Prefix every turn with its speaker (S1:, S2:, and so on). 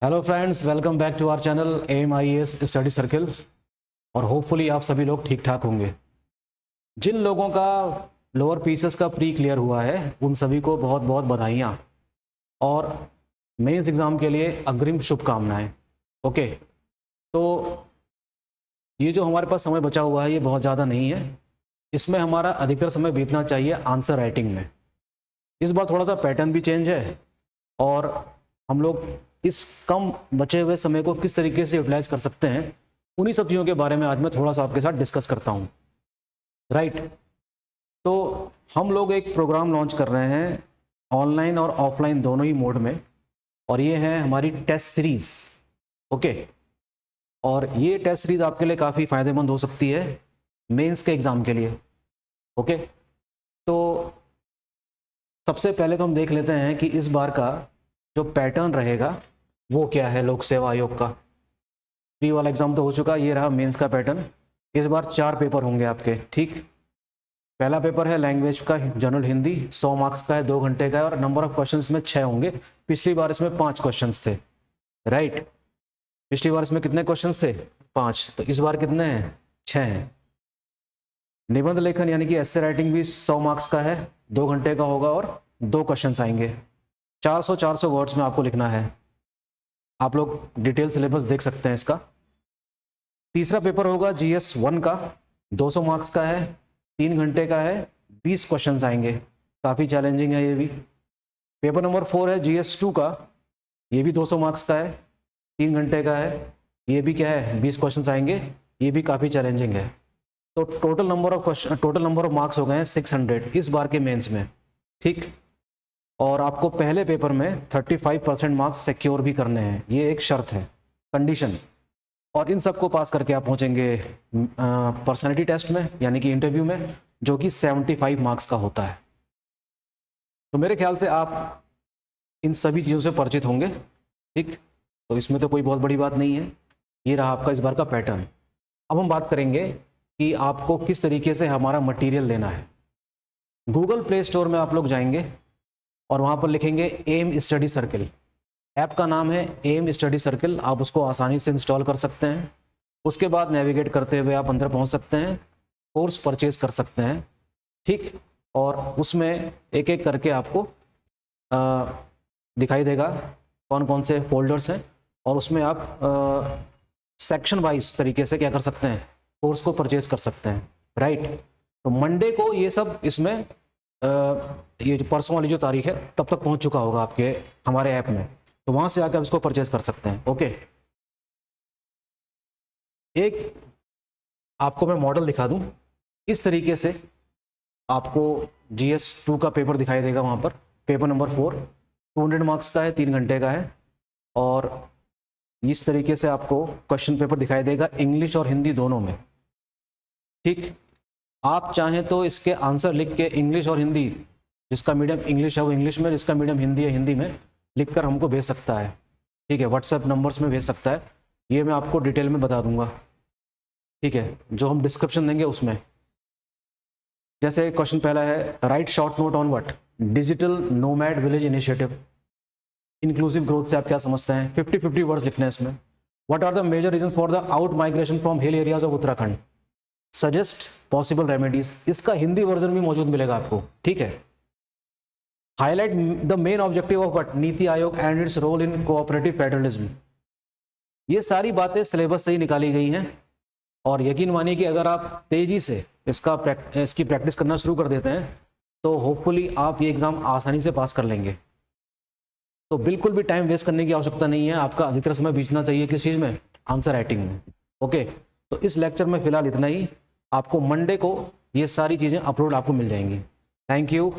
S1: Hello friends, welcome back to our channel AIMS study circle. और hopefully आप सभी लोग ठीक ठाक होंगे। जिन लोगों का लोअर पीसेस का प्री क्लियर हुआ है उन सभी को बहुत बहुत बधाइयाँ और मेंस एग्ज़ाम के लिए अग्रिम शुभकामनाएं। ओके, तो ये जो हमारे पास समय बचा हुआ है ये बहुत ज़्यादा नहीं है। इसमें हमारा अधिकतर समय बीतना चाहिए आंसर राइटिंग में। इस बार थोड़ा सा पैटर्न भी चेंज है और हम लोग इस कम बचे हुए समय को किस तरीके से यूटिलाइज कर सकते हैं, उन्हीं सब चीज़ों के बारे में आज मैं थोड़ा सा आपके साथ डिस्कस करता हूँ। राइट, तो हम लोग एक प्रोग्राम लॉन्च कर रहे हैं ऑनलाइन और ऑफलाइन दोनों ही मोड में, और ये है हमारी टेस्ट सीरीज। ओके, और ये टेस्ट सीरीज आपके लिए काफ़ी फ़ायदेमंद हो सकती है मेंस के एग्ज़ाम के लिए। ओके, तो सबसे पहले तो हम देख लेते हैं कि इस बार का जो पैटर्न रहेगा वो क्या है। लोक सेवा आयोग का प्री वाला एग्जाम तो हो चुका, ये रहा मेंस का पैटर्न। इस बार 4 पेपर होंगे आपके। ठीक, पहला पेपर है लैंग्वेज का जनरल हिंदी, 100 मार्क्स का है, 2 घंटे का है और नंबर ऑफ क्वेश्चंस में 6 होंगे। पिछली बार इसमें 5 क्वेश्चंस थे। राइट, पिछली बार इसमें कितने क्वेश्चंस थे? 5। तो इस बार कितने हैं? 6 हैं। निबंध लेखन यानी कि एस्से राइटिंग भी 100 मार्क्स का है, 2 घंटे का होगा और 2 क्वेश्चंस आएंगे। 400 वर्ड्स में आपको लिखना है। आप लोग डिटेल सिलेबस देख सकते हैं इसका। तीसरा पेपर होगा GS 1 का, 200 मार्क्स का है, 3 घंटे का है, 20 क्वेश्चंस आएंगे। काफ़ी चैलेंजिंग है ये भी। पेपर नंबर 4 है GS 2 का, ये भी 200 मार्क्स का है, 3 घंटे का है, ये भी क्या है, 20 क्वेश्चंस आएंगे। ये भी काफ़ी चैलेंजिंग है। तो टोटल नंबर ऑफ मार्क्स हो गए हैं 600 इस बार के मेंस में। ठीक, और आपको पहले पेपर में 35% मार्क्स सिक्योर भी करने हैं, ये एक शर्त है, कंडीशन। और इन सबको पास करके आप पहुंचेंगे पर्सनालिटी टेस्ट में यानी कि इंटरव्यू में, जो कि 75 मार्क्स का होता है। तो मेरे ख्याल से आप इन सभी चीज़ों से परिचित होंगे। ठीक, तो इसमें तो कोई बहुत बड़ी बात नहीं है। ये रहा आपका इस बार का पैटर्न। अब हम बात करेंगे कि आपको किस तरीके से हमारा मटीरियल लेना है। गूगल प्ले स्टोर में आप लोग जाएंगे और वहाँ पर लिखेंगे एम स्टडी सर्किल। ऐप का नाम है एम स्टडी सर्किल, आप उसको आसानी से इंस्टॉल कर सकते हैं। उसके बाद नेविगेट करते हुए आप अंदर पहुँच सकते हैं, कोर्स परचेज कर सकते हैं। ठीक, और उसमें एक एक करके आपको दिखाई देगा कौन कौन से फोल्डर्स हैं, और उसमें आप सेक्शन वाइज तरीके से क्या कर सकते हैं, कोर्स को परचेज कर सकते हैं। राइट, तो मंडे को ये सब इसमें ये जो परसों वाली जो तारीख है तब तक पहुंच चुका होगा आपके हमारे ऐप में, तो वहां से आकर आप इसको परचेज कर सकते हैं। ओके, एक आपको मैं मॉडल दिखा दूं। इस तरीके से आपको GS 2 का पेपर दिखाई देगा। वहां पर पेपर नंबर 4 200 मार्क्स का है, 3 घंटे का है, और इस तरीके से आपको क्वेश्चन पेपर दिखाई देगा इंग्लिश और हिंदी दोनों में। ठीक, आप चाहें तो इसके आंसर लिख के इंग्लिश और हिंदी, जिसका मीडियम इंग्लिश है वो इंग्लिश में, जिसका मीडियम हिंदी है हिंदी में लिखकर हमको भेज सकता है। ठीक है, व्हाट्सएप नंबर्स में भेज सकता है। ये मैं आपको डिटेल में बता दूंगा। ठीक है, जो हम डिस्क्रिप्शन देंगे उसमें। जैसे क्वेश्चन पहला है, right short note on what digital nomad village initiative. Inclusive growth से आप क्या समझते हैं? 50-50 वर्ड्स लिखने हैं इसमें। What are the major reason for the out migration from hill areas of Uttarakhand, suggest possible remedies. इसका हिंदी वर्जन भी मौजूद मिलेगा आपको। ठीक है, highlight the main objective of what NITI Aayog and its role in cooperative federalism. ये सारी बातें सिलेबस से ही निकाली गई हैं, और यकीन मानिए कि अगर आप तेजी से इसकी प्रैक्टिस करना शुरू कर देते हैं तो होपफुली आप ये एग्जाम आसानी से पास कर लेंगे। तो बिल्कुल भी टाइम वेस्ट करने की आवश्यकता नहीं है। आपका अधिकतर समय बीतना चाहिए किस चीज़ में? आंसर राइटिंग में। ओके, तो इस लेक्चर में फिलहाल इतना ही। आपको मंडे को ये सारी चीज़ें अपलोड आपको मिल जाएंगी। Thank you.